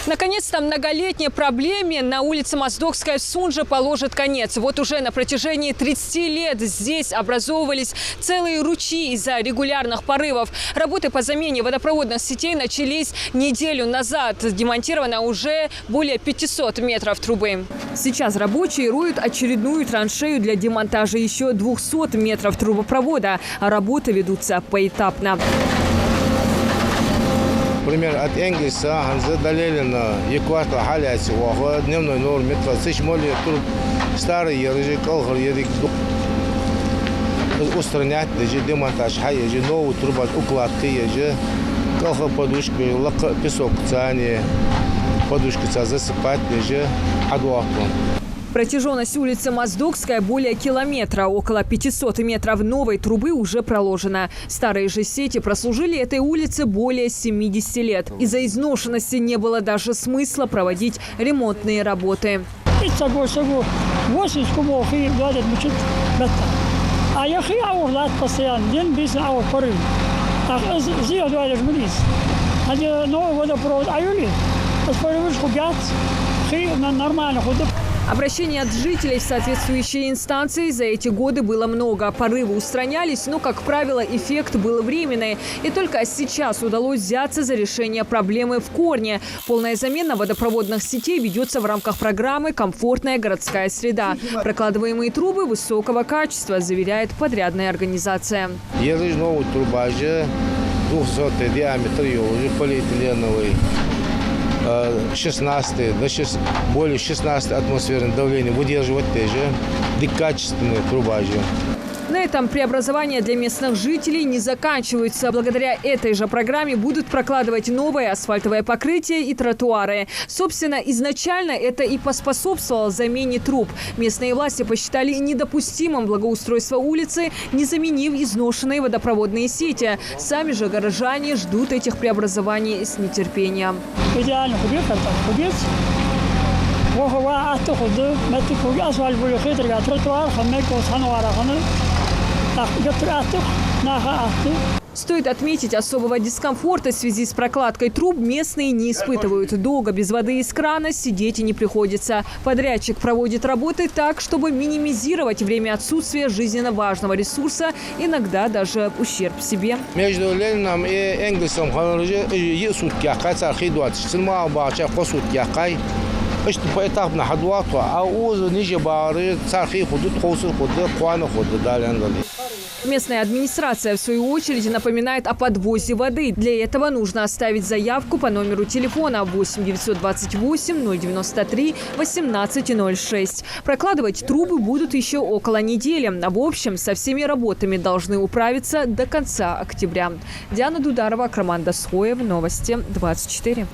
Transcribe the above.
Наконец-то многолетней проблеме на улице Моздокская в Сунже положит конец. Вот уже на протяжении 30 лет здесь образовывались целые ручьи из-за регулярных порывов. Работы по замене водопроводных сетей начались неделю назад. Демонтировано уже более 500 метров трубы. Сейчас рабочие роют очередную траншею для демонтажа еще 200 метров трубопровода. А работы ведутся поэтапно. Например, от Энгельса, Ханзы, Далелина, Екватор, Халяци, Уахва, дневной норм, метро, Сычмоли, старый язык, колхор, язык, устранять, демонтаж, хаежи, новую трубу, укладки, ежи, колхор, подушки, песок, цани, подушки, засыпать, ежи, адуаплон. Протяженность улицы Моздокская более километра. Около 500 метров новой трубы уже проложено. Старые же сети прослужили этой улице более 70 лет. Из-за изношенности не было даже смысла проводить ремонтные работы. Обращений от жителей в соответствующие инстанции за эти годы было много. Порывы устранялись, но, как правило, эффект был временный. И только сейчас удалось взяться за решение проблемы в корне. Полная замена водопроводных сетей ведется в рамках программы «Комфортная городская среда». Прокладываемые трубы высокого качества, заверяет подрядная организация. Есть новый труба, 200 диаметр, полиэтиленовый. 16, более 16 атмосферных давлений выдерживать тоже, качественные труба. На этом преобразования для местных жителей не заканчиваются. Благодаря этой же программе будут прокладывать новое асфальтовое покрытие и тротуары. Собственно, изначально это и поспособствовало замене труб. Местные власти посчитали недопустимым благоустройство улицы, не заменив изношенные водопроводные сети. Сами же горожане ждут этих преобразований с нетерпением. Идеально Стоит отметить, особого дискомфорта в связи с прокладкой труб местные не испытывают. Долго без воды из крана сидеть и не приходится. Подрядчик проводит работы так, чтобы минимизировать время отсутствия жизненно важного ресурса, иногда даже ущерб себе. Между Лениным и Энгельсом поэтапно хадуату, а уз ниже бары цархи худут хосур худы куана худы далендали. Местная администрация, в свою очередь, напоминает о подвозе воды. Для этого нужно оставить заявку по номеру телефона 8 928 093 1806. Прокладывать трубы будут еще около недели. А в общем, со всеми работами должны управиться до конца октября. Диана Дударова, Акраман Дасхоев, Новости 24.